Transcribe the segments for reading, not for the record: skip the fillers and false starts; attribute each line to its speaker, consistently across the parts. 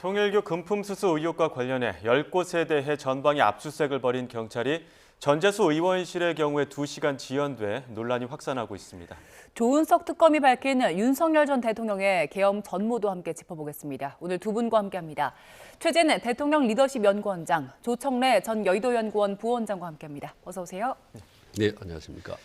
Speaker 1: 통일교 금품수수 의혹과 관련해 10곳에 대해 전방위 압수수색을 벌인 경찰이 전재수 의원실의 경우에 2시간 지연돼 논란이 확산하고 있습니다.
Speaker 2: 조은석 특검이 밝힌 윤석열 전 대통령의 계엄 전모도 함께 짚어보겠습니다. 오늘 두 분과 함께합니다. 최재는 대통령 리더십 연구원장, 조청래 전 여의도연구원 부원장과 함께합니다. 어서 오세요.
Speaker 3: 네, 안녕하십니까.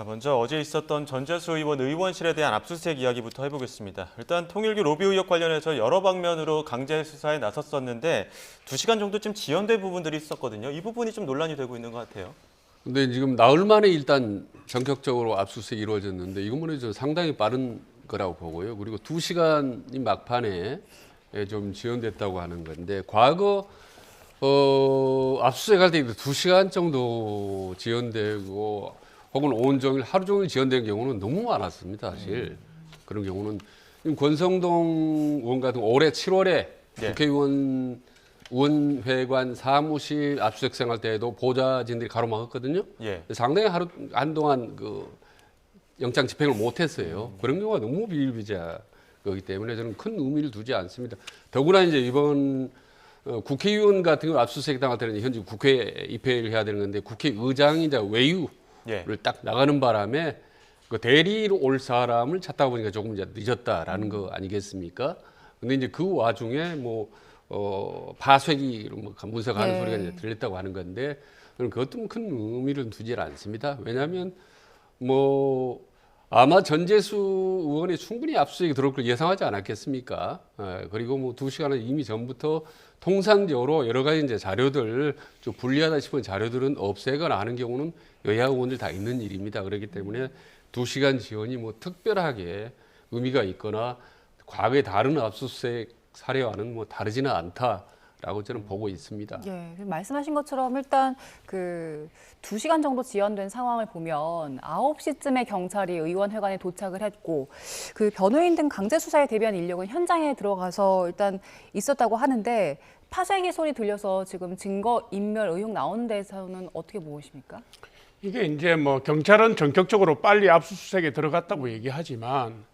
Speaker 1: 먼저 어제 있었던 전재수 의원 의원실에 대한 압수수색 이야기부터 해보겠습니다. 일단 통일교 로비 의혹 관련해서 여러 방면으로 강제 수사에 나섰었는데 2시간 정도쯤 지연된 부분들이 있었거든요. 이 부분이 좀 논란이 되고 있는 것 같아요.
Speaker 3: 근데 지금 나흘 만에 일단 전격적으로 압수수색이 이루어졌는데 이것만으로 좀 상당히 빠른 거라고 보고요. 그리고 2시간이 막판에 좀 지연됐다고 하는 건데 과거 압수수색할 때 2시간 정도 지연되고 혹은 온종일 하루 종일 지연된 경우는 너무 많았습니다. 사실 그런 경우는 권성동 의원 같은 올해 7월에 국회의원 의원회관 사무실 압수수색 생활 때에도 보좌진들이 가로막았거든요. 상당히 한동안 그 영장 집행을 못했어요. 그런 경우가 너무 비일비재하기 때문에 저는 큰 의미를 두지 않습니다. 더구나 이제 이번 국회의원 같은 경우 압수수색 당할 때는 현재 국회에 입회를 해야 되는 건데 국회의장이 이제 외유를 딱 나가는 바람에 그 대리로 올 사람을 찾다 보니까 조금 이제 늦었다라는 거 아니겠습니까? 근데 이제 그 와중에 파쇄기로 문서가는 소리가 이제 들렸다고 하는 건데 저는 그것도 큰 의미를 두질 않습니다. 왜냐하면 아마 전재수 의원이 충분히 압수수색이 들어올 걸 예상하지 않았겠습니까? 그리고 2시간은 이미 전부터 통상적으로 여러 가지 이제 자료들 좀 불리하다 싶은 자료들은 없애거나 하는 경우는 여야 의원들 다 있는 일입니다. 그렇기 때문에 2시간 지연이 특별하게 의미가 있거나 과거의 다른 압수수색 사례와는 다르지는 않다라고 저는 보고 있습니다.
Speaker 2: 말씀하신 것처럼 일단 2시간 정도 지연된 상황을 보면 9시쯤에 경찰이 의원회관에 도착을 했고 그 변호인 등 강제 수사에 대비한 인력은 현장에 들어가서 일단 있었다고 하는데 파쇄기 소리 들려서 지금 증거 인멸 의혹 나오는 데서는 어떻게 보고 계십니까?
Speaker 4: 이게 이제 경찰은 전격적으로 빨리 압수수색에 들어갔다고 얘기하지만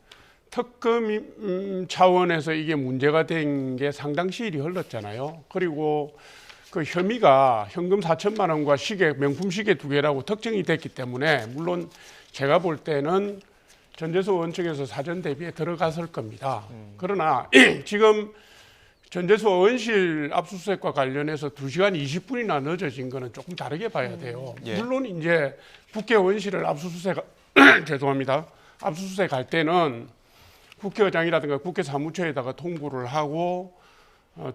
Speaker 4: 특검 차원에서 이게 문제가 된 게 상당 시일이 흘렀잖아요. 그리고 그 혐의가 현금 4천만 원과 시계, 명품 시계 2개라고 특정이 됐기 때문에 물론 제가 볼 때는 전재수 의원 측에서 사전 대비에 들어갔을 겁니다. 그러나 지금 전재수 의원실 압수수색과 관련해서 2시간 20분이나 늦어진 거는 조금 다르게 봐야 돼요. 물론 이제 국회의원실을 죄송합니다. 압수수색할 때는 국회의장이라든가 국회 사무처에다가 통보를 하고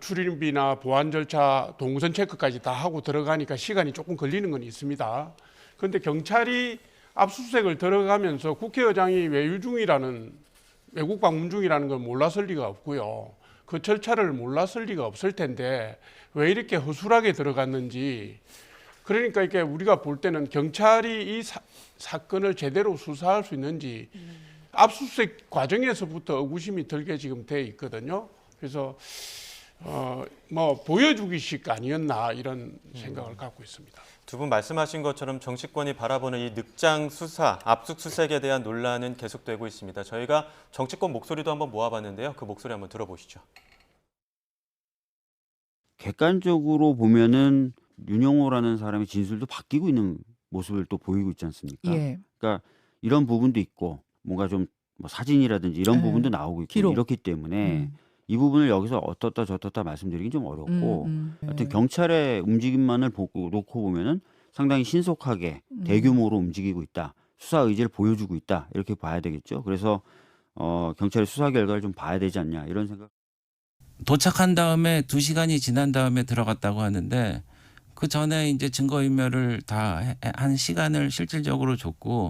Speaker 4: 출입비나 보안 절차, 동선 체크까지 다 하고 들어가니까 시간이 조금 걸리는 건 있습니다. 그런데 경찰이 압수수색을 들어가면서 국회의장이 외국 방문 중이라는 걸 몰랐을 리가 없고요. 그 절차를 몰랐을 리가 없을 텐데 왜 이렇게 허술하게 들어갔는지. 그러니까 이게 우리가 볼 때는 경찰이 이 사건을 제대로 수사할 수 있는지 압수수색 과정에서부터 의구심이 들게 지금 돼 있거든요. 그래서 보여주기식 아니었나 이런 생각을 갖고 있습니다.
Speaker 1: 두 분 말씀하신 것처럼 정치권이 바라보는 이 늑장 수사, 압수수색에 대한 논란은 계속되고 있습니다. 저희가 정치권 목소리도 한번 모아봤는데요. 그 목소리 한번 들어보시죠.
Speaker 5: 객관적으로 보면은 윤영호라는 사람의 진술도 바뀌고 있는 모습을 또 보이고 있지 않습니까? 그러니까 이런 부분도 있고 뭔가 좀 사진이라든지 이런 부분도 나오고 있고
Speaker 2: 기록.
Speaker 5: 이렇기 때문에 이 부분을 여기서 어떻다 저떻다 말씀드리긴 좀 어렵고 하여튼 경찰의 움직임만을 놓고 보면은 상당히 신속하게 대규모로 움직이고 있다. 수사 의지를 보여주고 있다. 이렇게 봐야 되겠죠. 그래서 경찰의 수사 결과를 좀 봐야 되지 않냐 이런 생각.
Speaker 6: 도착한 다음에 2시간이 지난 다음에 들어갔다고 하는데 그 전에 이제 증거인멸을 다 한 시간을 실질적으로 줬고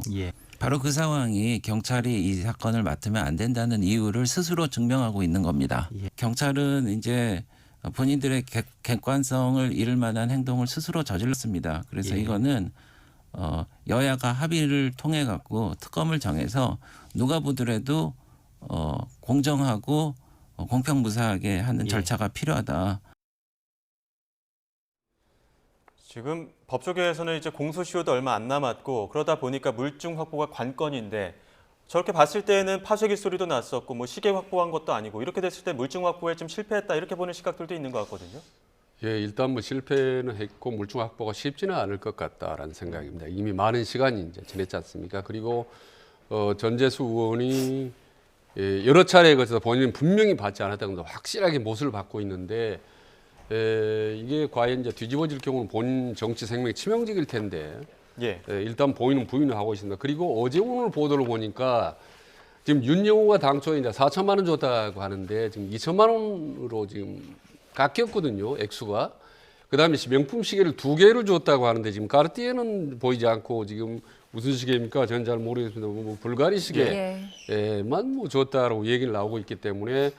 Speaker 6: 바로 그 상황이 경찰이 이 사건을 맡으면 안 된다는 이유를 스스로 증명하고 있는 겁니다. 경찰은 이제 본인들의 객관성을 잃을 만한 행동을 스스로 저질렀습니다. 그래서 이거는 여야가 합의를 통해 갖고 특검을 정해서 누가 보더라도 공정하고 공평무사하게 하는 절차가 필요하다.
Speaker 1: 지금 법조계에서는 이제 공소시효도 얼마 안 남았고 그러다 보니까 물증 확보가 관건인데 저렇게 봤을 때는 파쇄기 소리도 났었고 뭐 시계 확보한 것도 아니고 이렇게 됐을 때 물증 확보에 좀 실패했다 이렇게 보는 시각들도 있는 것 같거든요.
Speaker 3: 예, 일단 뭐 실패는 했고 물증 확보가 쉽지는 않을 것 같다라는 생각입니다. 이미 많은 시간이 이제 지냈지 않습니까? 그리고 전재수 의원이 여러 차례에 걸쳐서 본인은 분명히 받지 않았다는 걸 확실하게 못을 받고 있는데 이게 과연 이제 뒤집어질 경우는 본인 정치 생명이 치명적일 텐데
Speaker 1: 예.
Speaker 3: 일단 본인은 부인을 하고 있습니다. 그리고 어제 오늘 보도를 보니까 지금 윤영호가 당초에 이제 4천만 원 줬다고 하는데 지금 2천만 원으로 지금 깎였거든요, 액수가. 그다음에 명품 시계를 2개를 줬다고 하는데 지금 까르띠에는 보이지 않고 지금 무슨 시계입니까? 저는 잘 모르겠습니다. 뭐 불가리 시계만 뭐 줬다라고 얘기를 나오고 있기 때문에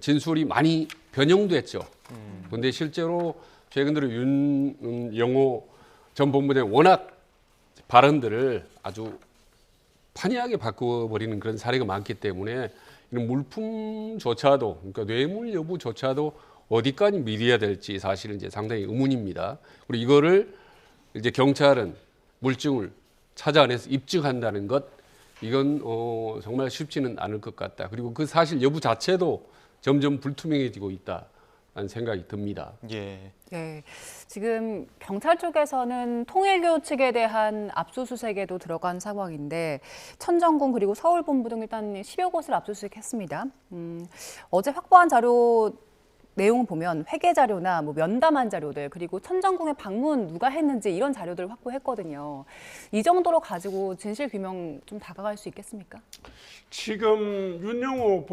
Speaker 3: 진술이 많이 변형됐죠. 그런데 실제로 최근 들어 윤영호 전 본부장이 워낙 발언들을 아주 판이하게 바꿔버리는 그런 사례가 많기 때문에 이런 물품조차도, 그러니까 뇌물 여부조차도 어디까지 믿어야 될지 사실은 이제 상당히 의문입니다. 그리고 이거를 이제 경찰은 물증을 찾아내서 입증한다는 것, 이건 정말 쉽지는 않을 것 같다. 그리고 그 사실 여부 자체도 점점 불투명해지고 있다는 생각이 듭니다.
Speaker 1: 예.
Speaker 2: 네, 지금 경찰 쪽에서는 통일교 측에 대한 압수수색에도 들어간 상황인데 천정군 그리고 서울본부 등 일단 10여 곳을 압수수색했습니다. 어제 확보한 자료 내용을 보면 회계 자료나 뭐 면담한 자료들 그리고 천정궁의 방문 누가 했는지 이런 자료들을 확보했거든요. 이 정도로 가지고 진실 규명 좀 다가갈 수 있겠습니까?
Speaker 4: 지금 윤영호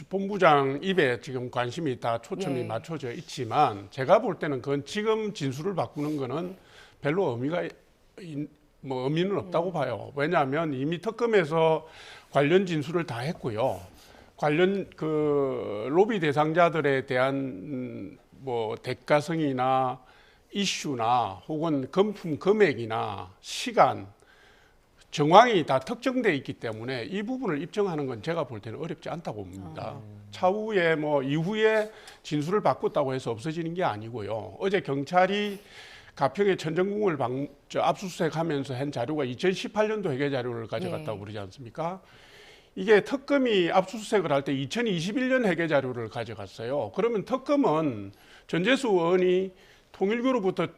Speaker 4: 본부장 입에 지금 관심이 다 초점이 맞춰져 있지만 제가 볼 때는 그건 지금 진술을 바꾸는 거는 별로 의미는 없다고 봐요. 왜냐하면 이미 특검에서 관련 진술을 다 했고요. 관련 그 로비 대상자들에 대한 뭐 대가성이나 이슈나 혹은 금품 금액이나 시간 정황이 다 특정돼 있기 때문에 이 부분을 입증하는 건 제가 볼 때는 어렵지 않다고 봅니다. 차후에 뭐 이후에 진술을 바꿨다고 해서 없어지는 게 아니고요. 어제 경찰이 가평의 천정궁을 압수수색하면서 한 자료가 2018년도 회계 자료를 가져갔다고 그러지 않습니까? 이게 특검이 압수수색을 할 때 2021년 회계 자료를 가져갔어요. 그러면 특검은 전재수 의원이 통일교로부터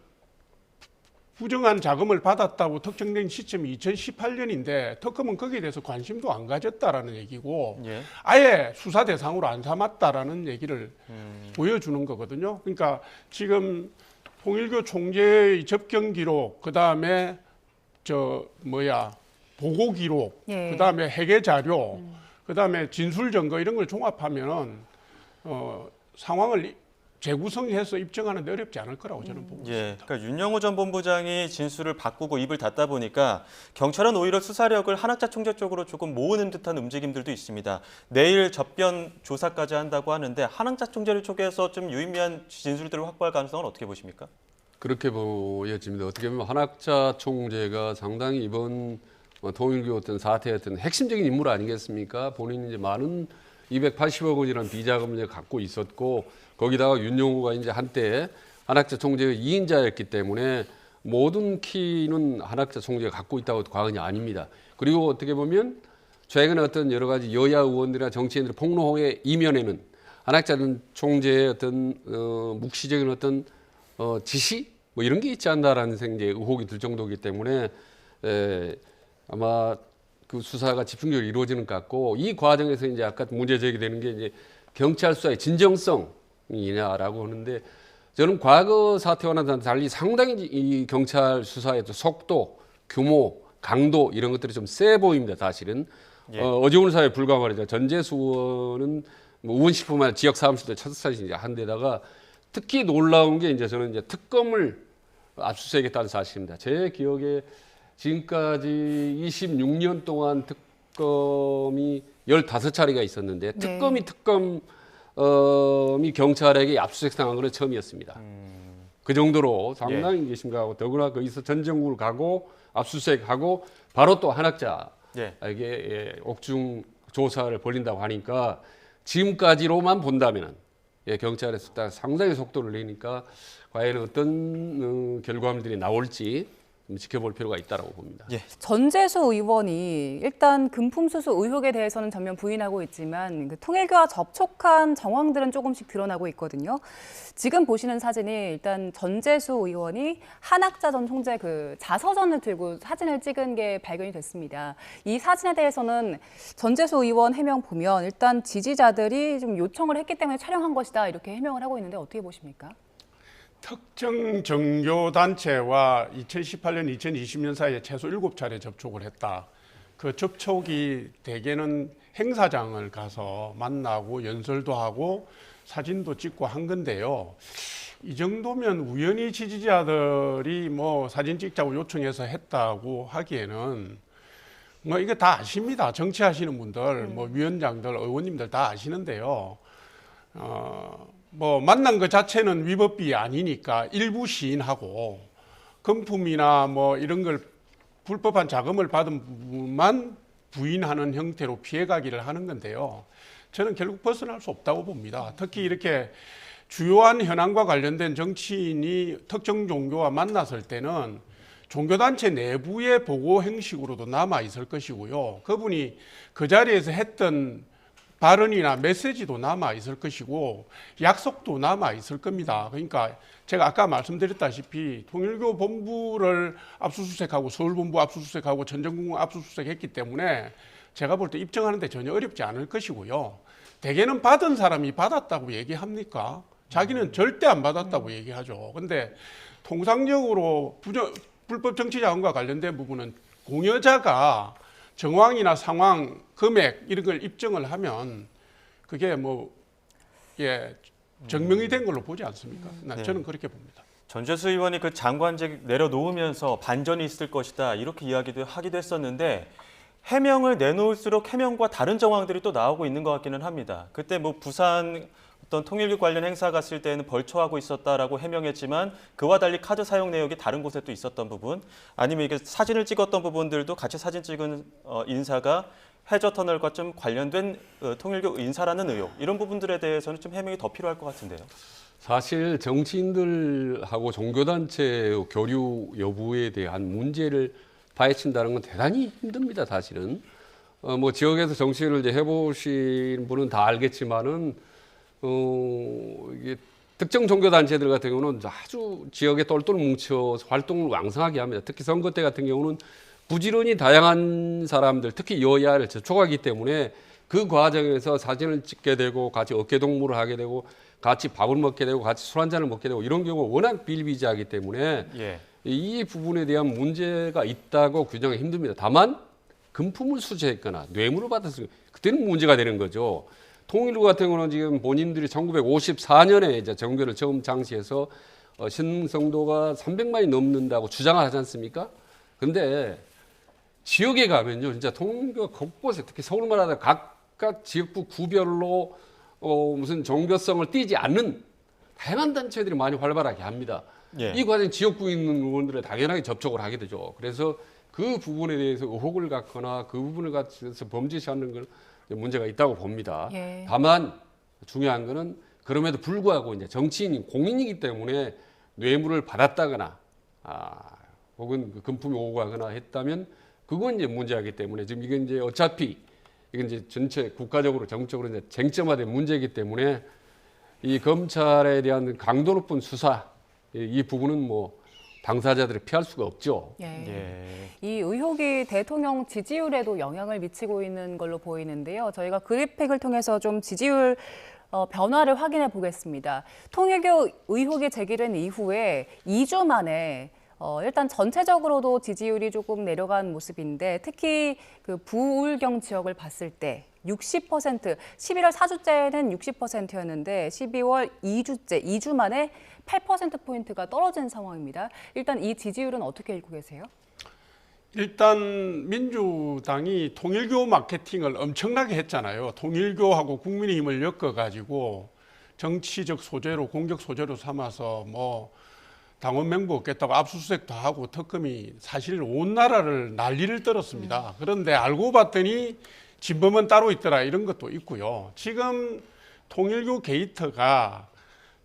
Speaker 4: 부정한 자금을 받았다고 특정된 시점이 2018년인데 특검은 거기에 대해서 관심도 안 가졌다라는 얘기고
Speaker 1: 예.
Speaker 4: 아예 수사 대상으로 안 삼았다라는 얘기를 보여주는 거거든요. 그러니까 지금 통일교 총재의 접견 기록, 그다음에 보고 기록, 그다음에 회계 자료, 그다음에 진술 증거 이런 걸 종합하면은 상황을 재구성해서 입증하는 데 어렵지 않을 거라고 저는 보고 있습니다.
Speaker 1: 예, 그러니까 윤영호 전 본부장이 진술을 바꾸고 입을 닫다 보니까 경찰은 오히려 수사력을 한학자 총재 쪽으로 조금 모으는 듯한 움직임들도 있습니다. 내일 접견 조사까지 한다고 하는데 한학자 총재를 쪽에서 좀 유의미한 진술들을 확보할 가능성은 어떻게 보십니까?
Speaker 3: 그렇게 보여집니다. 어떻게 보면 한학자 총재가 상당히 이번 통일교 어떤 사태의 어떤 핵심적인 인물 아니겠습니까? 본인이 이제 많은 280억 원이라는 비자금을 갖고 있었고 거기다가 윤영호가 이제 한때 한학자 총재의 2인자였기 때문에 모든 키는 한학자 총재가 갖고 있다고 해도 과언이 아닙니다. 그리고 어떻게 보면 최근에 어떤 여러 가지 여야 의원들이나 정치인들의 폭로의 이면에는 한학자 총재의 어떤 묵시적인 어떤 지시 뭐 이런 게 있지 않나라는 이제 의혹이 들 정도이기 때문에 아마 그 수사가 집중적으로 이루어지는 것 같고 이 과정에서 이제 아까 문제 제기되는 게 이제 경찰 수사의 진정성이냐라고 하는데 저는 과거 사태와는 달리 상당히 이 경찰 수사의 속도, 규모, 강도 이런 것들이 좀 세 보입니다. 사실은
Speaker 1: 예.
Speaker 3: 어제 오늘 사회에 불과 말이죠. 전재수 의원은 뭐 의원식뿐만 아니라 지역 사무실도 첫사실 이제 한 데다가 특히 놀라운 게 이제 저는 이제 특검을 압수수색했다는 사실입니다. 제 기억에 지금까지 26년 동안 특검이 15차례가 있었는데 특검이 경찰에게 압수수색 당한 건 처음이었습니다. 그 정도로 상당히 심각하고 더구나 거기서 전정국을 가고 압수수색하고 바로 또 한학자에게 옥중 조사를 벌린다고 하니까 지금까지로만 본다면 경찰에서 상당히 속도를 내니까 과연 어떤 결과물들이 나올지 좀 지켜볼 필요가 있다고 봅니다.
Speaker 1: 예.
Speaker 2: 전재수 의원이 일단 금품수수 의혹에 대해서는 전면 부인하고 있지만 그 통일교와 접촉한 정황들은 조금씩 드러나고 있거든요. 지금 보시는 사진이 일단 전재수 의원이 한학자 전 총재 그 자서전을 들고 사진을 찍은 게 발견이 됐습니다. 이 사진에 대해서는 전재수 의원 해명 보면 일단 지지자들이 좀 요청을 했기 때문에 촬영한 것이다 이렇게 해명을 하고 있는데 어떻게 보십니까?
Speaker 4: 특정 종교단체와 2018년, 2020년 사이에 최소 7차례 접촉을 했다. 그 접촉이 대개는 행사장을 가서 만나고 연설도 하고 사진도 찍고 한 건데요. 이 정도면 우연히 지지자들이 뭐 사진 찍자고 요청해서 했다고 하기에는 뭐 이거 다 아십니다. 정치하시는 분들, 뭐 위원장들, 의원님들 다 아시는데요. 뭐 만난 것 자체는 위법이 아니니까 일부 시인하고 금품이나 뭐 이런 걸 불법한 자금을 받은 부분만 부인하는 형태로 피해가기를 하는 건데요. 저는 결국 벗어날 수 없다고 봅니다. 특히 이렇게 주요한 현안과 관련된 정치인이 특정 종교와 만났을 때는 종교단체 내부의 보고 형식으로도 남아 있을 것이고요. 그분이 그 자리에서 했던 발언이나 메시지도 남아 있을 것이고 약속도 남아 있을 겁니다. 그러니까 제가 아까 말씀드렸다시피 통일교 본부를 압수수색하고 서울본부 압수수색하고 전전궁 압수수색했기 때문에 제가 볼 때 입증하는 데 전혀 어렵지 않을 것이고요. 대개는 받은 사람이 받았다고 얘기합니까? 자기는 절대 안 받았다고 얘기하죠. 근데 통상적으로 불법 정치자금과 관련된 부분은 공여자가 정황이나 상황, 금액 이런 걸 입증을 하면 그게 뭐 증명이 된 걸로 보지 않습니까? 저는 그렇게 봅니다.
Speaker 1: 전재수 의원이 그 장관직 내려놓으면서 반전이 있을 것이다 이렇게 이야기도 하기도 했었는데 해명을 내놓을수록 해명과 다른 정황들이 또 나오고 있는 것 같기는 합니다. 그때 뭐 부산 어떤 통일교 관련 행사 갔을 때는 벌초하고 있었다라고 해명했지만 그와 달리 카드 사용 내역이 다른 곳에 또 있었던 부분 아니면 이게 사진을 찍었던 부분들도 같이 사진 찍은 인사가 해저터널과 좀 관련된 통일교 인사라는 의혹 이런 부분들에 대해서는 좀 해명이 더 필요할 것 같은데요.
Speaker 3: 사실 정치인들하고 종교단체 교류 여부에 대한 문제를 파헤친다는 건 대단히 힘듭니다. 사실은 뭐 지역에서 정치를 이제 해보신 분은 다 알겠지만은 이게 특정 종교단체들 같은 경우는 아주 지역에 똘똘 뭉쳐서 활동을 왕성하게 합니다. 특히 선거 때 같은 경우는 부지런히 다양한 사람들, 특히 여야를 접촉하기 때문에 그 과정에서 사진을 찍게 되고 같이 어깨동무를 하게 되고 같이 밥을 먹게 되고 같이 술 한잔을 먹게 되고 이런 경우가 워낙 비일비재하기 때문에 이 부분에 대한 문제가 있다고 규정하기 힘듭니다. 다만 금품을 수수했거나 뇌물을 받았을 때 그때는 문제가 되는 거죠. 통일교 같은 경우는 지금 본인들이 1954년에 이제 정교를 처음 장시해서 신성도가 300만이 넘는다고 주장을 하지 않습니까? 근데 지역에 가면요, 진짜 통일교가 곳곳에 특히 서울만 하다 각각 지역구 구별로 무슨 종교성을 띠지 않는 다양한 단체들이 많이 활발하게 합니다. 이 과정 지역구에 있는 의원들은 당연하게 접촉을 하게 되죠. 그래서 그 부분에 대해서 의혹을 갖거나 그 부분을 가지고 범죄시하는 건 문제가 있다고 봅니다. 다만 중요한 거는 그럼에도 불구하고 이제 정치인이 공인이기 때문에 뇌물을 받았다거나 혹은 그 금품이 오고 가거나 했다면 그건 이제 문제이기 때문에 지금 이게 이제 어차피 이건 이제 전체 국가적으로 정적으로 이제 쟁점화된 문제이기 때문에 이 검찰에 대한 강도 높은 수사 이 부분은 뭐 당사자들이 피할 수가 없죠.
Speaker 2: 이 의혹이 대통령 지지율에도 영향을 미치고 있는 걸로 보이는데요. 저희가 그래픽을 통해서 좀 지지율 변화를 확인해 보겠습니다. 통일교 의혹이 제기된 이후에 2주 만에 일단 전체적으로도 지지율이 조금 내려간 모습인데 특히 그 부울경 지역을 봤을 때 60%, 11월 4주째는 60%였는데 12월 2주째, 2주 만에 8%포인트가 떨어진 상황입니다. 일단 이 지지율은 어떻게 읽고 계세요?
Speaker 4: 일단 민주당이 통일교 마케팅을 엄청나게 했잖아요. 통일교하고 국민의힘을 엮어가지고 정치적 소재로, 공격 소재로 삼아서 뭐 당원 명부 얻겠다고 압수수색도 하고 특검이 사실 온 나라를 난리를 떨었습니다. 그런데 알고 봤더니 진범은 따로 있더라 이런 것도 있고요. 지금 통일교 게이트가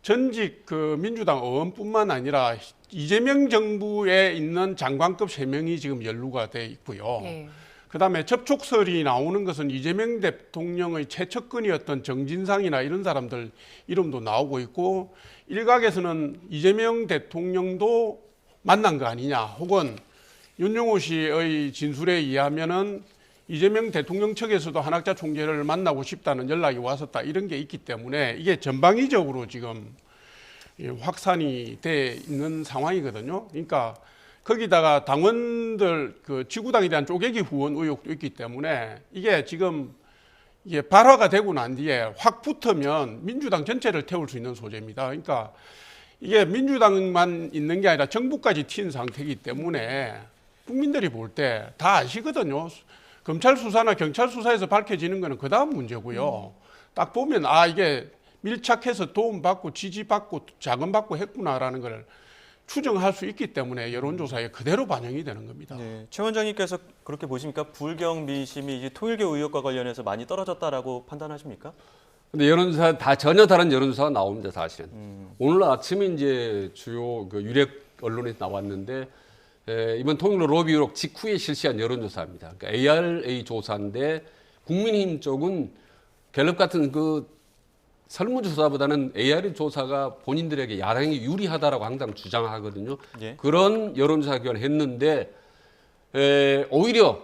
Speaker 4: 전직 그 민주당 의원뿐만 아니라 이재명 정부에 있는 장관급 3명이 지금 연루가 돼 있고요.
Speaker 2: 예.
Speaker 4: 그다음에 접촉설이 나오는 것은 이재명 대통령의 최측근이었던 정진상이나 이런 사람들 이름도 나오고 있고, 일각에서는 이재명 대통령도 만난 거 아니냐, 혹은 윤영호 씨의 진술에 의하면은 이재명 대통령 측에서도 한학자 총재를 만나고 싶다는 연락이 왔었다, 이런 게 있기 때문에 이게 전방위적으로 지금 확산이 돼 있는 상황이거든요. 그러니까 거기다가 당원들 그 지구당에 대한 쪼개기 후원 의혹도 있기 때문에 이게 지금 이게 발화가 되고 난 뒤에 확 붙으면 민주당 전체를 태울 수 있는 소재입니다. 그러니까 이게 민주당만 있는 게 아니라 정부까지 튄 상태이기 때문에 국민들이 볼 때 다 아시거든요. 검찰 수사나 경찰 수사에서 밝혀지는 거는 그 다음 문제고요. 딱 보면 아, 이게 밀착해서 도움받고 지지받고 자금받고 했구나라는 걸 추정할 수 있기 때문에 여론조사에 그대로 반영이 되는 겁니다.
Speaker 1: 네, 최 원장님께서 그렇게 보십니까? 불경 민심이 이제 통일교 의혹과 관련해서 많이 떨어졌다라고 판단하십니까?
Speaker 3: 근데 여론조사 다 전혀 다른 여론조사가 나옵니다, 사실은. 오늘 아침에 이제 주요 그 유력 언론에서 나왔는데 이번 통일교 로비 의혹 직후에 실시한 여론조사입니다. 그러니까 ARA 조사인데 국민의힘 쪽은 갤럽 같은 그 설문조사보다는 ARA 조사가 본인들에게 야당이 유리하다라고 항상 주장하거든요.
Speaker 1: 예.
Speaker 3: 그런 여론조사 기관을 했는데 오히려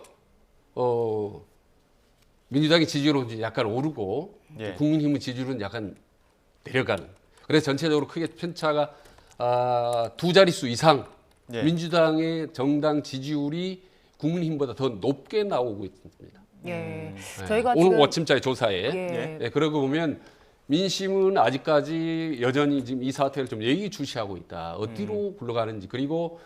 Speaker 3: 민주당의 지지율은 약간 오르고
Speaker 1: 예.
Speaker 3: 국민힘의 지지율은 약간 내려가는. 그래서 전체적으로 크게 편차가 두 자릿수 이상
Speaker 1: 예.
Speaker 3: 민주당의 정당 지지율이 국민힘보다 더 높게 나오고 있습니다.
Speaker 2: 예. 저희가
Speaker 3: 오늘
Speaker 2: 지금
Speaker 3: 아침자의 조사에.
Speaker 2: 예.
Speaker 3: 예, 그러고 보면 민심은 아직까지 여전히 지금 이 사태를 좀 예의주시하고 있다. 어디로 굴러가는지. 그리고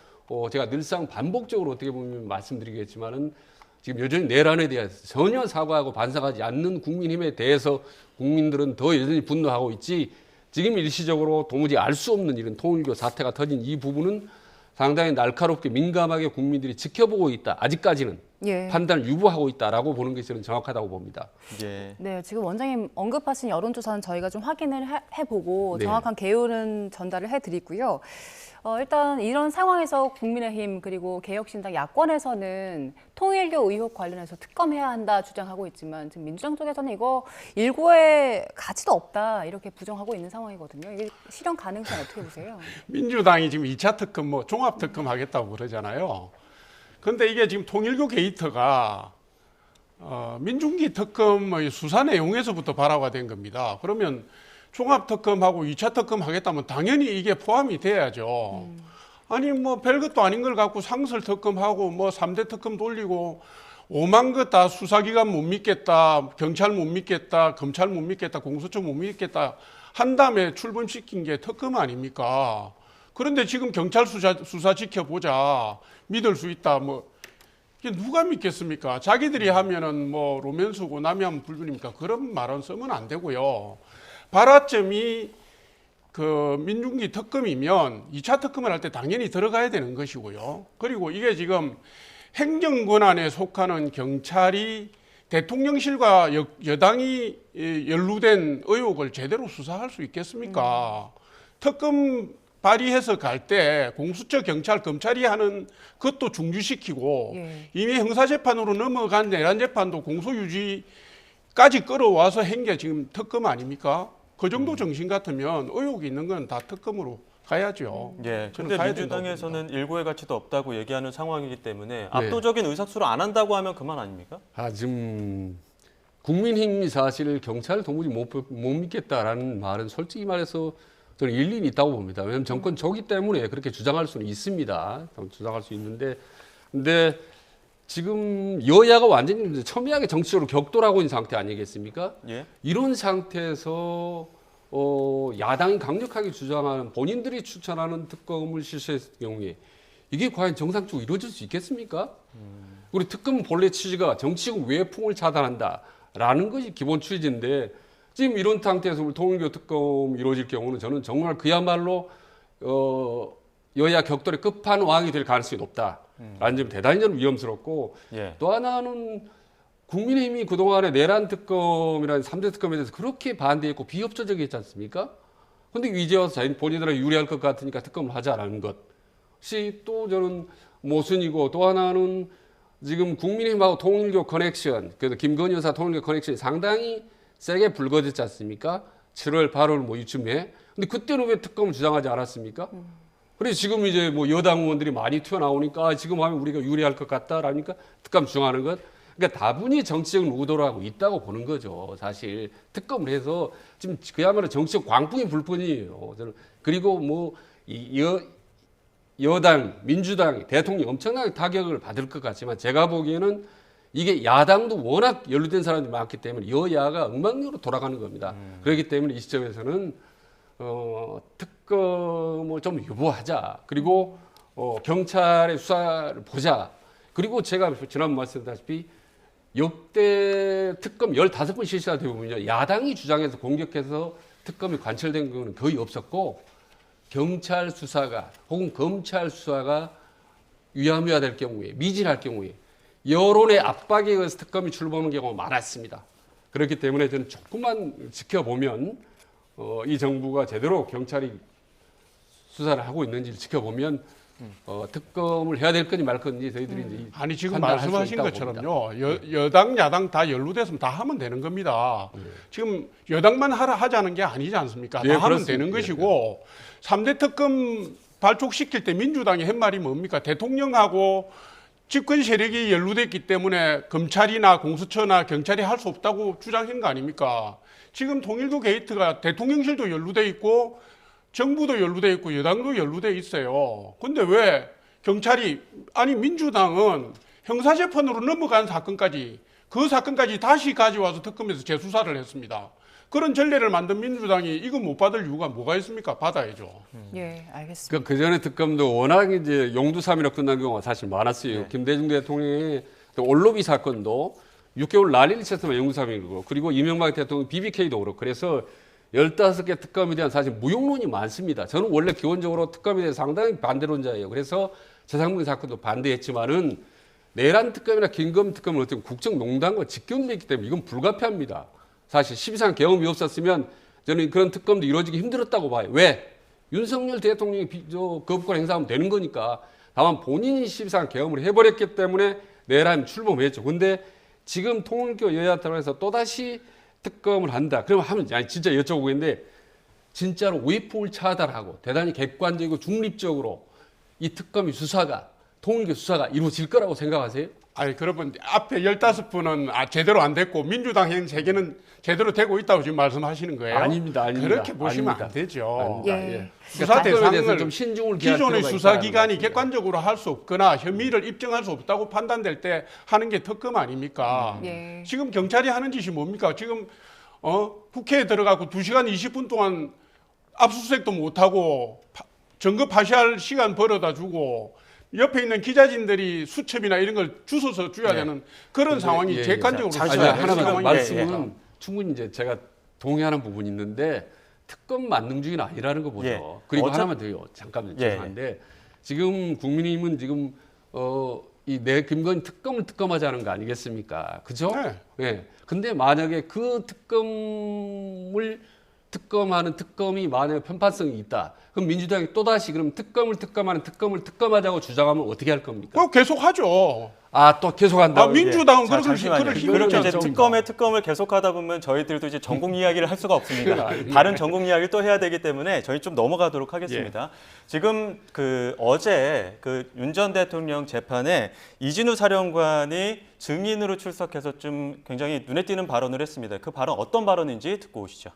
Speaker 3: 제가 늘상 반복적으로 어떻게 보면 말씀드리겠지만은 지금 여전히 내란에 대해서 전혀 사과하고 반성하지 않는 국민힘에 대해서 국민들은 더 여전히 분노하고 있지. 지금 일시적으로 도무지 알 수 없는 이런 통일교 사태가 터진 이 부분은 상당히 날카롭게 민감하게 국민들이 지켜보고 있다. 아직까지는
Speaker 2: 예.
Speaker 3: 판단을 유보하고 있다라고 보는 게 저는 정확하다고 봅니다.
Speaker 1: 예.
Speaker 2: 네, 지금 원장님 언급하신 여론조사는 저희가 좀 확인을 해보고
Speaker 3: 네.
Speaker 2: 정확한 개요는 전달을 해드리고요. 일단 이런 상황에서 국민의힘 그리고 개혁신당 야권에서는 통일교 의혹 관련해서 특검해야 한다 주장하고 있지만 지금 민주당 쪽에서는 이거 일고의 가치도 없다 이렇게 부정하고 있는 상황이거든요. 이게 실현 가능성 어떻게 보세요?
Speaker 4: 민주당이 지금 2차 특검, 뭐 종합 특검 하겠다고 그러잖아요. 그런데 이게 지금 통일교 게이트가 민중기 특검의 수사 내용에서부터 발화가 된 겁니다. 그러면 종합 특검하고 2차 특검 하겠다면 당연히 이게 포함이 돼야죠. 아니 뭐 별것도 아닌 걸 갖고 상설 특검하고 뭐 3대 특검 돌리고 오만 것 다 수사기관 못 믿겠다, 경찰 못 믿겠다, 검찰 못 믿겠다, 공수처 못 믿겠다 한 다음에 출범시킨 게 특검 아닙니까? 그런데 지금 경찰 수사 지켜보자, 믿을 수 있다, 뭐 이게 누가 믿겠습니까? 자기들이 하면은 뭐 로맨스고 남이 하면 불륜입니까? 그런 말은 쓰면 안 되고요. 발화점이 그 민중기 특검이면 2차 특검을 할 때 당연히 들어가야 되는 것이고요. 그리고 이게 지금 행정권한에 속하는 경찰이 대통령실과 여당이 연루된 의혹을 제대로 수사할 수 있겠습니까? 특검 발의해서 갈 때 공수처, 경찰, 검찰이 하는 것도 중지시키고
Speaker 2: 예.
Speaker 4: 이미 형사재판으로 넘어간 내란재판도 공소유지까지 끌어와서 한 게 지금 특검 아닙니까? 그 정도 정신 같으면 의혹이 있는 건 다 특검으로 가야죠.
Speaker 1: 예.
Speaker 4: 저는
Speaker 1: 근데
Speaker 4: 가야 된다고
Speaker 1: 민주당에서는 일고의 가치도 없다고 얘기하는 상황이기 때문에
Speaker 3: 네.
Speaker 1: 압도적인 의석수로 안 한다고 하면 그만 아닙니까?
Speaker 3: 지금 국민힘이 사실 경찰을 도무지 못 믿겠다라는 말은 솔직히 말해서 저는 일리는 있다고 봅니다. 왜냐하면 정권 저기 때문에 그렇게 주장할 수는 있습니다. 주장할 수 있는데, 근데 지금 여야가 완전히 첨예하게 정치적으로 격돌하고 있는 상태 아니겠습니까?
Speaker 1: 예.
Speaker 3: 이런 상태에서 야당이 강력하게 주장하는 본인들이 추천하는 특검을 실시했을 경우에 이게 과연 정상적으로 이루어질 수 있겠습니까? 우리 특검 본래 취지가 정치적 외풍을 차단한다라는 것이 기본 취지인데 지금 이런 상태에서 우리 통일교 특검 이루어질 경우는 저는 정말 그야말로 여야 격돌의 끝판왕이 될 가능성이 높다라는 점이 대단히 저는 위험스럽고
Speaker 1: 예.
Speaker 3: 또 하나는 국민의힘이 그동안에 내란 특검이라는 3대 특검에 대해서 그렇게 반대했고 비협조적이었지 않습니까? 근데 이제 와서 자기 본인들한테 유리할 것 같으니까 특검을 하지 않은 것이 또 저는 모순이고, 또 하나는 지금 국민의힘하고 통일교 커넥션, 그래서 김건희 여사 통일교 커넥션이 상당히 세게 불거졌지 않습니까? 7월, 8월 뭐 이쯤에. 근데 그때는 왜 특검을 주장하지 않았습니까? 그래서 지금 이제 뭐 여당 의원들이 많이 튀어나오니까 지금 하면 우리가 유리할 것 같다라니까 특검 주장하는 것. 그러니까 다분히 정치적인 의도를 하고 있다고 보는 거죠. 사실 특검을 해서 지금 그야말로 정치적 광풍이 불 뿐이에요. 저는. 그리고 뭐 여당, 민주당, 대통령이 엄청나게 타격을 받을 것 같지만, 제가 보기에는 이게 야당도 워낙 연루된 사람들이 많기 때문에 여야가 엉망으로 돌아가는 겁니다. 그렇기 때문에 이 시점에서는 특검을 좀 유보하자. 그리고 경찰의 수사를 보자. 그리고 제가 지난번 말씀드렸다시피 역대 특검 15번 실시가 되면요, 야당이 주장해서 공격해서 특검이 관철된 경우는 거의 없었고, 경찰 수사가 혹은 검찰 수사가 유야무야 될 경우에, 미진할 경우에 여론의 압박에 의해서 특검이 출범하는 경우가 많았습니다. 그렇기 때문에 저는 조금만 지켜보면, 이 정부가 제대로 경찰이 수사를 하고 있는지를 지켜보면 특검을 해야 될 건지 말 건지 저희들이 이제
Speaker 4: 아니 지금
Speaker 3: 판단할 수
Speaker 4: 말씀하신
Speaker 3: 있다고
Speaker 4: 것처럼요, 여당 야당 다 연루됐으면 다 하면 되는 겁니다. 지금 여당만 하자는 게 아니지 않습니까? 다
Speaker 3: 예,
Speaker 4: 하면
Speaker 3: 그렇습니다.
Speaker 4: 되는 것이고, 3대 특검 발족시킬 때 민주당이 한 말이 뭡니까? 대통령하고 집권 세력이 연루됐기 때문에 검찰이나 공수처나 경찰이 할 수 없다고 주장한 거 아닙니까? 지금 통일교 게이트가 대통령실도 연루돼 있고 정부도 연루돼 있고 여당도 연루돼 있어요. 근데 왜 경찰이, 아니 민주당은 형사재판으로 넘어간 사건까지, 그 사건까지 다시 가져와서 특검에서 재수사를 했습니다. 그런 전례를 만든 민주당이 이거 못 받을 이유가 뭐가 있습니까? 받아야죠.
Speaker 2: 예, 알겠습니다.
Speaker 3: 그 전에 특검도 워낙 이제 용두사미로 끝난 경우가 사실 많았어요. 김대중 대통령의 올로비 사건도 6개월 난리를 쳤으면 용두사미고, 그리고 이명박 대통령 BBK도 그렇고, 그래서 15개 특검에 대한 사실 무용론이 많습니다. 저는 원래 기본적으로 특검에 대해서 상당히 반대론자예요. 그래서 최상봉 사건도 반대했지만은 내란 특검이나 김검 특검은 어떤 국정농단과 직결되어 있기 때문에 이건 불가피합니다. 사실 12상 경험이 없었으면 저는 그런 특검도 이루어지기 힘들었다고 봐요. 왜? 윤석열 대통령이 거부권 행사하면 되는 거니까. 다만 본인이 12상 경험을 해버렸기 때문에 내란 출범했죠. 근데 지금 통일교 여야 당에서 또다시 특검을 한다. 그러면 아니 진짜 여쭤보고 있는데, 진짜로 위풍을 차단하고 대단히 객관적이고 중립적으로 이 특검이 수사가, 통일교 수사가 이루어질 거라고 생각하세요?
Speaker 4: 아니 그러면 앞에 15분은 제대로 안 됐고 민주당 행 3개는 제대로 되고 있다고 지금 말씀하시는 거예요?
Speaker 3: 아닙니다.
Speaker 4: 그렇게 보시면
Speaker 3: 아닙니다.
Speaker 4: 안 되죠.
Speaker 3: 아닙니다.
Speaker 2: 예.
Speaker 3: 예.
Speaker 4: 수사
Speaker 3: 특검에 대해서
Speaker 4: 대상을
Speaker 3: 좀 신중을 기할
Speaker 4: 기존의
Speaker 3: 필요가
Speaker 4: 수사기관이
Speaker 3: 있다는
Speaker 4: 객관적으로 할 수 없거나 혐의를 입증할 수 없다고 판단될 때 하는 게 특검 아닙니까?
Speaker 2: 예.
Speaker 4: 지금 경찰이 하는 짓이 뭡니까? 지금 국회에 들어가고 2시간 20분 동안 압수수색도 못하고 증거 파쇄할 시간 벌어다 주고 옆에 있는 기자진들이 수첩이나 이런 걸 주워서 줘야 되는 그런 상황이
Speaker 3: 예, 예.
Speaker 4: 객관적으로
Speaker 3: 아니,
Speaker 4: 수사해야
Speaker 3: 하나만
Speaker 4: 되는 상황이
Speaker 3: 말씀은 충분히 이제 제가 동의하는 부분이 있는데, 특검 만능주의는 아니라는 거 보죠.
Speaker 1: 예.
Speaker 3: 그리고 하나만 더요. 잠깐만
Speaker 1: 예.
Speaker 3: 죄송한데, 지금 국민의힘은 지금 내 김건희 특검을 특검하자는 거 아니겠습니까? 그죠?
Speaker 4: 네.
Speaker 3: 예. 근데 만약에 그 특검을 특검하는 특검이 만약에 편파성이 있다. 그럼 민주당이 또다시 그럼 특검을 특검하자고 주장하면 어떻게 할 겁니까?
Speaker 4: 그거 계속하죠.
Speaker 3: 또 계속한다.
Speaker 4: 민주당은
Speaker 1: 자,
Speaker 4: 그럴
Speaker 1: 잠시만요.
Speaker 4: 힘이
Speaker 1: 그럼
Speaker 4: 있지
Speaker 1: 이제
Speaker 4: 않습니까?
Speaker 1: 특검을 계속하다 보면 저희들도 이제 전공 이야기를 할 수가 없습니다.
Speaker 3: 아닙니다.
Speaker 1: 다른 전공 이야기를 또 해야 되기 때문에 저희 좀 넘어가도록 하겠습니다. 지금 어제 윤 전 대통령 재판에 이진우 사령관이 증인으로 출석해서 좀 굉장히 눈에 띄는 발언을 했습니다. 그 발언 어떤 발언인지 듣고 오시죠.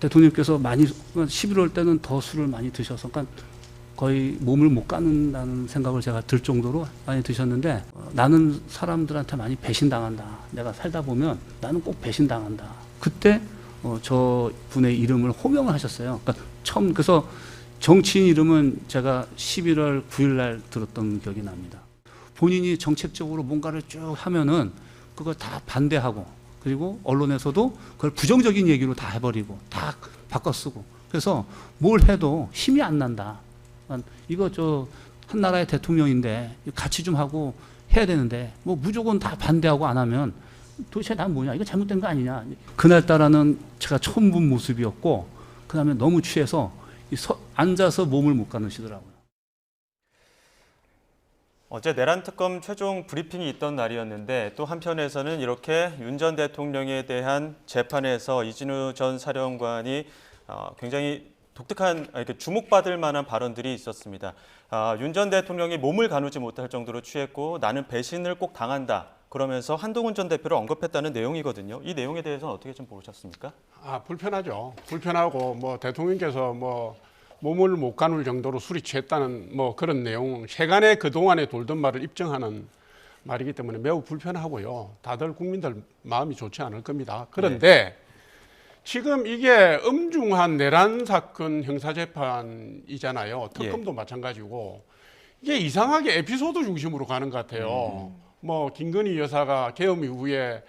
Speaker 7: 대통령께서 많이 11월 때는 더 술을 많이 드셔서 그러니까 거의 몸을 못 가는다는 생각을 제가 들 정도로 많이 드셨는데, 나는 사람들한테 많이 배신당한다. 내가 살다 보면 나는 꼭 배신당한다. 그때 저 분의 이름을 호명을 하셨어요. 그러니까 처음 그래서 정치인 이름은 제가 11월 9일 날 들었던 기억이 납니다. 본인이 정책적으로 뭔가를 쭉 하면은 그걸 다 반대하고, 그리고 언론에서도 그걸 부정적인 얘기로 다 해버리고 다 바꿔 쓰고, 그래서 뭘 해도 힘이 안 난다. 이거 한 나라의 대통령인데 같이 좀 하고 해야 되는데 뭐 무조건 다 반대하고 안 하면 도대체 난 뭐냐, 이거 잘못된 거 아니냐. 그날따라는 제가 처음 본 모습이었고, 그 다음에 너무 취해서 앉아서 몸을 못 가누시더라고요.
Speaker 1: 어제 내란 특검 최종 브리핑이 있던 날이었는데 또 한편에서는 이렇게 윤 전 대통령에 대한 재판에서 이진우 전 사령관이 굉장히 독특한 이렇게 주목받을 만한 발언들이 있었습니다. 윤 전 대통령이 몸을 가누지 못할 정도로 취했고 나는 배신을 꼭 당한다. 그러면서 한동훈 전 대표를 언급했다는 내용이거든요. 이 내용에 대해서는 어떻게 좀 보셨습니까?
Speaker 4: 불편하죠. 불편하고 뭐 대통령께서 뭐 몸을 못 가눌 정도로 술이 취했다는 뭐 그런 내용, 세간에 그동안에 돌던 말을 입증하는 말이기 때문에 매우 불편하고요. 다들 국민들 마음이 좋지 않을 겁니다. 그런데 지금 이게 엄중한 내란 사건 형사재판이잖아요. 특검도 마찬가지고 이게 이상하게 에피소드 중심으로 가는 것 같아요. 뭐 김건희 여사가 계엄 이후에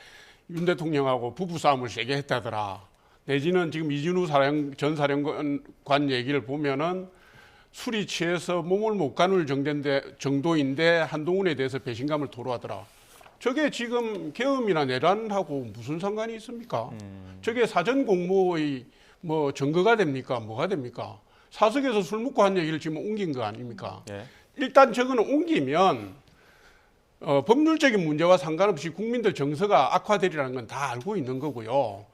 Speaker 4: 윤 대통령하고 부부싸움을 세게 했다더라. 내지는 지금 이진우 전 사령관 얘기를 보면은 술이 취해서 몸을 못 가눌 정도인데 한동훈에 대해서 배신감을 토로하더라. 저게 지금 계엄이나 내란하고 무슨 상관이 있습니까? 저게 사전 공모의 뭐 증거가 됩니까? 뭐가 됩니까? 사석에서 술 먹고 한 얘기를 지금 옮긴 거 아닙니까? 일단 저거는 옮기면 법률적인 문제와 상관없이 국민들 정서가 악화되리라는 건 다 알고 있는 거고요.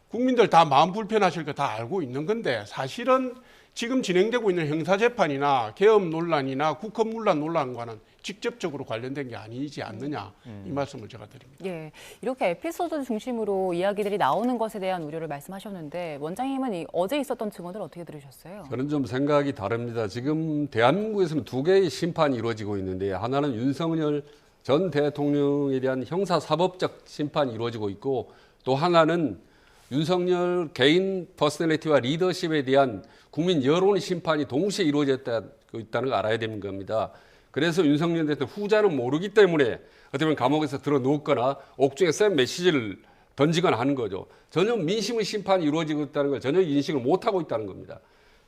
Speaker 4: 국민들 다 마음 불편하실 거 다 알고 있는 건데 사실은 지금 진행되고 있는 형사재판이나 계엄 논란이나 국헌문란 논란과는 직접적으로 관련된 게 아니지 않느냐 이 말씀을 제가 드립니다.
Speaker 2: 예, 이렇게 에피소드 중심으로 이야기들이 나오는 것에 대한 우려를 말씀하셨는데 원장님은 어제 있었던 증언을 어떻게 들으셨어요?
Speaker 3: 저는 좀 생각이 다릅니다. 지금 대한민국에서는 두 개의 심판이 이루어지고 있는데 하나는 윤석열 전 대통령에 대한 형사사법적 심판이 이루어지고 있고 또 하나는 윤석열 개인 퍼스널리티와 리더십에 대한 국민 여론의 심판이 동시에 이루어졌다는 걸 알아야 되는 겁니다. 그래서 윤석열 대통령 후자는 모르기 때문에 어떻게 보면 감옥에서 들어놓거나 옥중에 센 메시지를 던지거나 하는 거죠. 전혀 민심의 심판이 이루어지고 있다는 걸 전혀 인식을 못하고 있다는 겁니다.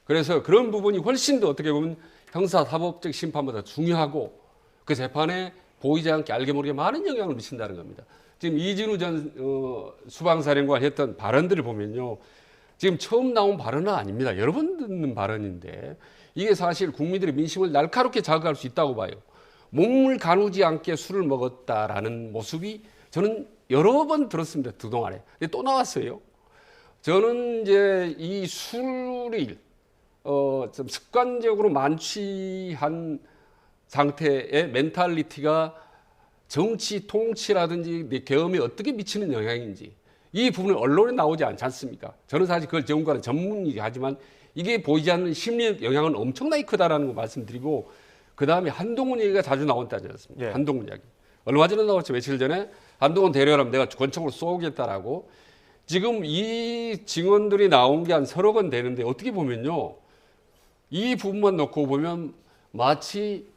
Speaker 3: 그래서 그런 부분이 훨씬 더 어떻게 보면 형사사법적 심판보다 중요하고 그 재판에 보이지 않게 알게 모르게 많은 영향을 미친다는 겁니다. 지금 이진우 전 수방사령관이 했던 발언들을 보면요. 지금 처음 나온 발언은 아닙니다. 여러 번 듣는 발언인데 이게 사실 국민들의 민심을 날카롭게 자극할 수 있다고 봐요. 몸을 가누지 않게 술을 먹었다라는 모습이 저는 여러 번 들었습니다. 그동안에. 근데 또 나왔어요. 저는 이제 이 술을 좀 습관적으로 만취한 상태의 멘탈리티가 정치, 통치라든지 계엄에 어떻게 미치는 영향인지 이 부분은 언론에 나오지 않지 않습니까? 저는 사실 그걸 전문가는 전문이긴 하지만 이게 보이지 않는 심리 영향은 엄청나게 크다라는 거 말씀드리고 그 다음에 한동훈 얘기가 자주 나온다지 않습니까? 한동훈 이야기. 얼마 전에 나왔죠. 며칠 전에 한동훈 대련하면 내가 권총으로 쏘겠다라고 지금 이 증언들이 나온 게 한 서너 건 되는데 어떻게 보면요. 이 부분만 놓고 보면 마치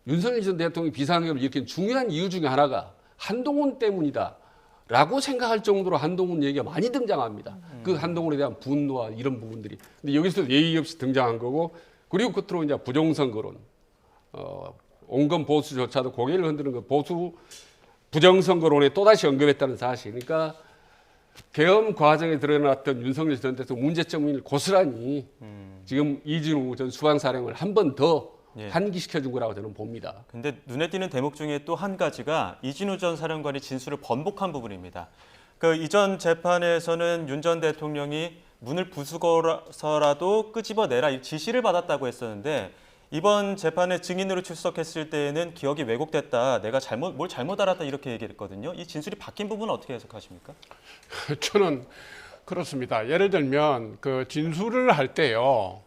Speaker 3: 윤석열 전 대통령이 비상계엄을 일으킨 중요한 이유 중에 하나가 한동훈 때문이다라고 생각할 정도로 한동훈 얘기가 많이 등장합니다. 그 한동훈에 대한 분노와 이런 부분들이. 근데 여기서 예의 없이 등장한 거고 그리고 끝으로 이제 부정선거론, 온건 보수조차도 고개를 흔드는 그 보수 부정선거론에 또다시 언급했다는 사실. 그러니까 계엄 과정에 드러났던 윤석열 전 대통령 문제점을 고스란히 지금 이진우 전 수방사령을 한 번 더 환기시켜준 거라고 저는 봅니다.
Speaker 1: 근데 눈에 띄는 대목 중에 또 한 가지가 이진우 전 사령관이 진술을 번복한 부분입니다. 그 이전 재판에서는 윤 전 대통령이 문을 부수고서라도 끄집어내라 이 지시를 받았다고 했었는데 이번 재판에 증인으로 출석했을 때에는 기억이 왜곡됐다. 내가 뭘 잘못 알았다 이렇게 얘기했거든요. 이 진술이 바뀐 부분은 어떻게 해석하십니까?
Speaker 4: 저는 그렇습니다. 예를 들면 그 진술을 할 때요.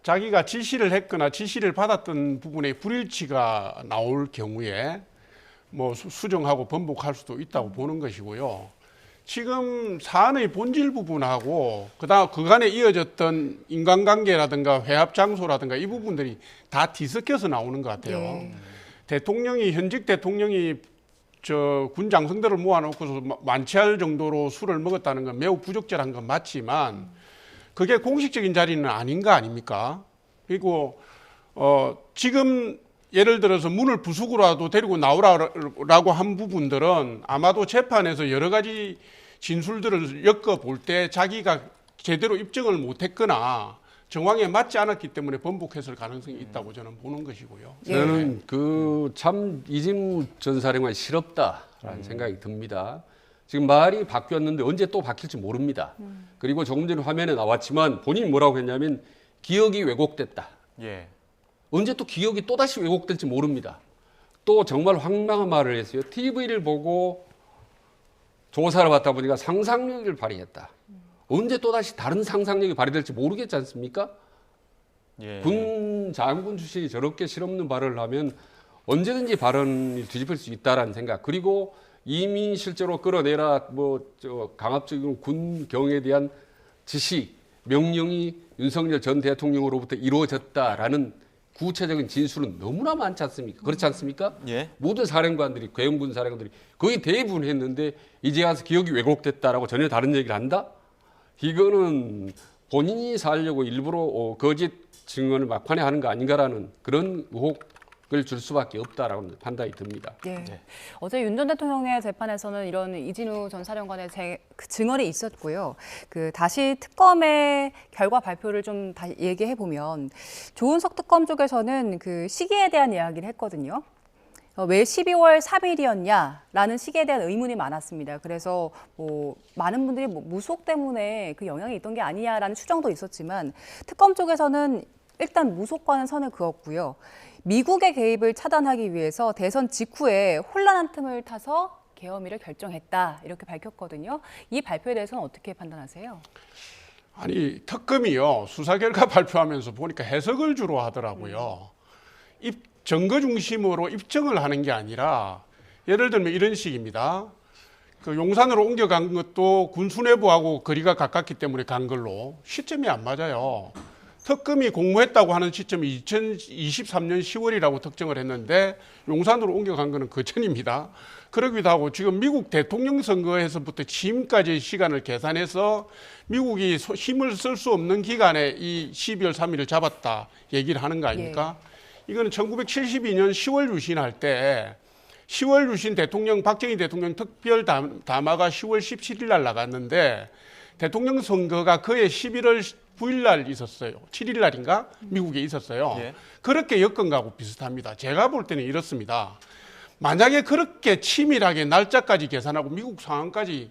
Speaker 4: 자기가 지시를 했거나 지시를 받았던 부분에 불일치가 나올 경우에 뭐 수정하고 번복할 수도 있다고 보는 것이고요. 지금 사안의 본질 부분하고 그다음 그간에 이어졌던 인간관계라든가 회합 장소라든가 이 부분들이 다 뒤섞여서 나오는 것 같아요. 현직 대통령이 군 장성들을 모아놓고서 만취할 정도로 술을 먹었다는 건 매우 부적절한 건 맞지만 그게 공식적인 자리는 아닌 거 아닙니까? 그리고 지금 예를 들어서 문을 부수고라도 데리고 나오라고 한 부분들은 아마도 재판에서 여러 가지 진술들을 엮어볼 때 자기가 제대로 입증을 못했거나 정황에 맞지 않았기 때문에 번복했을 가능성이 있다고 저는 보는 것이고요.
Speaker 3: 저는 그 참 이진우 전 사령관이 실없다라는 생각이 듭니다. 지금 말이 바뀌었는데 언제 또 바뀔지 모릅니다. 그리고 조금 전에 화면에 나왔지만 본인이 뭐라고 했냐면 기억이 왜곡됐다.
Speaker 1: 예.
Speaker 3: 언제 또 기억이 또다시 왜곡될지 모릅니다. 또 정말 황당한 말을 했어요. TV를 보고 조사를 받다 보니까 상상력을 발휘했다. 언제 또다시 다른 상상력이 발휘될지 모르겠지 않습니까?
Speaker 1: 예.
Speaker 3: 군 장군 출신이 저렇게 실없는 발언을 하면 언제든지 발언이 뒤집힐 수 있다라는 생각. 그리고 이미 실제로 끌어내라 강압적인 군경에 대한 지시, 명령이 윤석열 전 대통령으로부터 이루어졌다라는 구체적인 진술은 너무나 많지 않습니까? 그렇지 않습니까?
Speaker 1: 예.
Speaker 3: 모든 사령관들이, 계엄군 사령관들이 거의 대부분 했는데 이제 와서 기억이 왜곡됐다라고 전혀 다른 얘기를 한다? 이거는 본인이 살려고 일부러 거짓 증언을 막판에 하는 거 아닌가라는 그런 의혹을 줄 수밖에 없다라고 판단이 듭니다.
Speaker 2: 예. 어제 윤 전 대통령의 재판에서는 이런 이진우 전 사령관의 그 증언이 있었고요. 그 다시 특검의 결과 발표를 좀 다시 얘기해 보면 조은석 특검 쪽에서는 그 시기에 대한 이야기를 했거든요. 왜 12월 3일이었냐라는 시기에 대한 의문이 많았습니다. 그래서 많은 분들이 무속 때문에 그 영향이 있던 게 아니냐라는 추정도 있었지만 특검 쪽에서는 일단 무속과는 선을 그었고요. 미국의 개입을 차단하기 위해서 대선 직후에 혼란한 틈을 타서 계엄일을 결정했다 이렇게 밝혔거든요. 이 발표에 대해서는 어떻게 판단하세요?
Speaker 4: 아니 특검이요 수사 결과 발표하면서 보니까 해석을 주로 하더라고요. 증거 중심으로 입증을 하는 게 아니라 예를 들면 이런 식입니다. 그 용산으로 옮겨간 것도 군 수뇌부하고 거리가 가깝기 때문에 간 걸로 시점이 안 맞아요. 특검이 공모했다고 하는 시점이 2023년 10월이라고 특정을 했는데 용산으로 옮겨간 거는 그 전입니다. 그러기도 하고 지금 미국 대통령 선거에서부터 취임까지의 시간을 계산해서 미국이 힘을 쓸 수 없는 기간에 이 12월 3일을 잡았다 얘기를 하는 거 아닙니까? 이거는 1972년 10월 유신할 때 10월 유신 대통령 박정희 대통령 특별 담화가 10월 17일 날 나갔는데 대통령 선거가 그해 11월 9일 날 있었어요. 7일 날인가 미국에 있었어요.
Speaker 1: 예.
Speaker 4: 그렇게 엮은 거하고 비슷합니다. 제가 볼 때는 이렇습니다. 만약에 그렇게 치밀하게 날짜까지 계산하고 미국 상황까지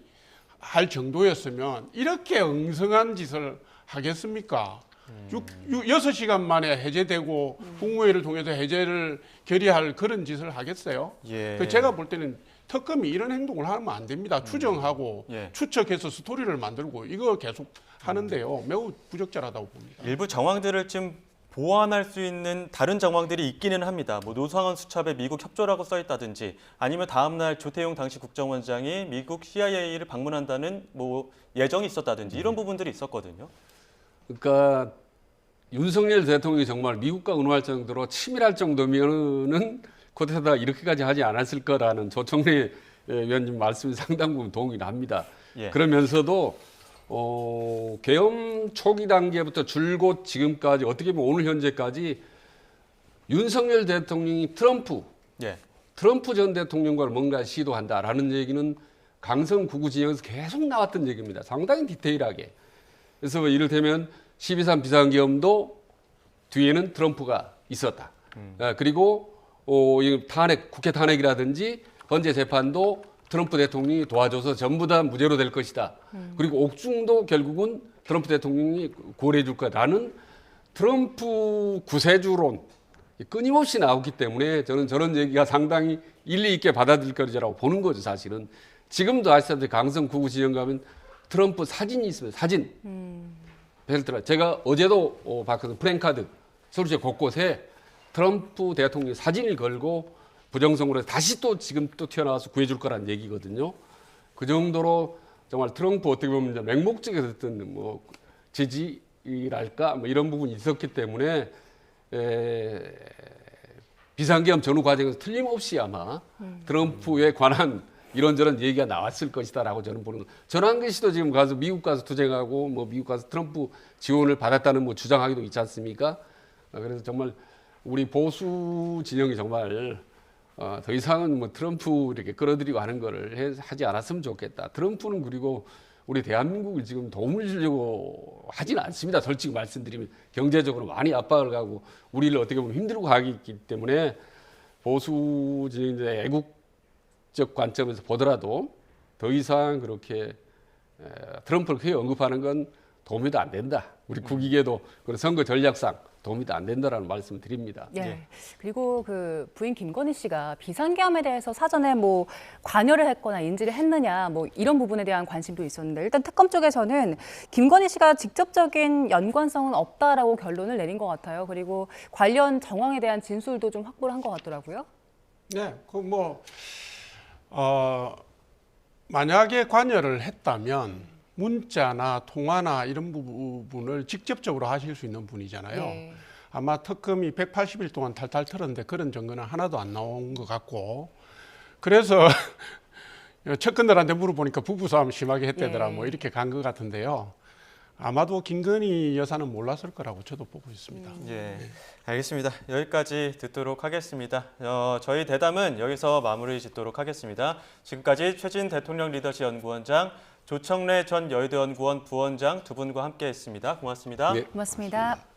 Speaker 4: 할 정도였으면 이렇게 엉성한 짓을 하겠습니까? 6시간 만에 해제되고 국무회의를 통해서 해제를 결의할 그런 짓을 하겠어요?
Speaker 1: 예.
Speaker 4: 제가 볼 때는 특검이 이런 행동을 하면 안 됩니다. 추정하고
Speaker 1: 예.
Speaker 4: 추측해서 스토리를 만들고 이거 계속 하는데요. 매우 부적절하다고 봅니다.
Speaker 1: 일부 정황들을 좀 보완할 수 있는 다른 정황들이 있기는 합니다. 노상원 수첩에 미국 협조라고 써 있다든지 아니면 다음 날 조태용 당시 국정원장이 미국 CIA를 방문한다는 예정이 있었다든지 이런 부분들이 있었거든요.
Speaker 3: 그러니까 윤석열 대통령이 정말 미국과 의논할 정도로 치밀할 정도면은 그때다 이렇게까지 하지 않았을 거라는 조청래 위원님 말씀이 상당 부분 동의를 합니다.
Speaker 1: 예.
Speaker 3: 그러면서도 계엄 초기 단계부터 줄곧 지금까지 어떻게 보면 오늘 현재까지 윤석열 대통령이 트럼프 전 대통령과 뭔가 시도한다라는 얘기는 강성 구구 진영에서 계속 나왔던 얘기입니다. 상당히 디테일하게. 그래서 이를테면 12.3 비상계엄도 뒤에는 트럼프가 있었다. 그리고 국회 탄핵이라든지 헌재 재판도 트럼프 대통령이 도와줘서 전부 다 무죄로 될 것이다. 그리고 옥중도 결국은 트럼프 대통령이 고려해 줄 거라는 트럼프 구세주론 끊임없이 나오기 때문에 저는 저런 얘기가 상당히 일리 있게 받아들일 거리라고 보는 거죠. 사실은 지금도 아시다시피 강성 구구 지형 가면 트럼프 사진이 있습니다. 사진. 제가 어제도 봤거든요. 프랭카드 서울시 곳곳에 트럼프 대통령 사진을 걸고 부정선거로 다시 또 지금 또 튀어나와서 구해줄 거란 얘기거든요. 그 정도로 정말 트럼프 어떻게 보면 맹목적인 어떤 지지랄까 이런 부분이 있었기 때문에 비상계엄 전후 과정에서 틀림없이 아마 트럼프에 관한 이런저런 얘기가 나왔을 것이다라고 저는 보는 거예요. 전환근 씨도 지금 가서 미국 가서 투쟁하고 미국 가서 트럼프 지원을 받았다는 주장하기도 있지 않습니까? 그래서 정말 우리 보수 진영이 정말 더 이상은 뭐 트럼프 이렇게 끌어들이고 하는 거를 하지 않았으면 좋겠다. 트럼프는 그리고 우리 대한민국을 지금 도움을 주려고 하지는 않습니다. 솔직히 말씀드리면 경제적으로 많이 압박을 가고 우리를 어떻게 보면 힘들고 가기 때문에 보수 진영의 애국적 관점에서 보더라도 더 이상 그렇게 트럼프를 크게 언급하는 건 도움이 안 된다. 우리 국익에도 그런 선거 전략상 도움이 안 된다라는 말씀을 드립니다.
Speaker 2: 예. 그리고 그 부인 김건희 씨가 비상계엄에 대해서 사전에 뭐 관여를 했거나 인지를 했느냐 뭐 이런 부분에 대한 관심도 있었는데 일단 특검 쪽에서는 김건희 씨가 직접적인 연관성은 없다라고 결론을 내린 것 같아요. 그리고 관련 정황에 대한 진술도 좀 확보를 한 것 같더라고요.
Speaker 4: 네, 그 뭐 만약에 관여를 했다면 문자나 통화나 이런 부분을 직접적으로 하실 수 있는 분이잖아요.
Speaker 2: 예.
Speaker 4: 아마 특검이 180일 동안 탈탈 털었는데 그런 증거는 하나도 안 나온 것 같고 그래서 측근들한테 물어보니까 부부싸움 심하게 했대더라
Speaker 2: 예.
Speaker 4: 뭐 이렇게 간 것 같은데요. 아마도 김건희 여사는 몰랐을 거라고 저도 보고 있습니다.
Speaker 1: 예, 알겠습니다. 여기까지 듣도록 하겠습니다. 저희 대담은 여기서 마무리 짓도록 하겠습니다. 지금까지 최진 대통령 리더십 연구원장, 조청래 전 여의도 연구원 부원장 두 분과 함께했습니다. 고맙습니다.
Speaker 3: 네.
Speaker 2: 고맙습니다.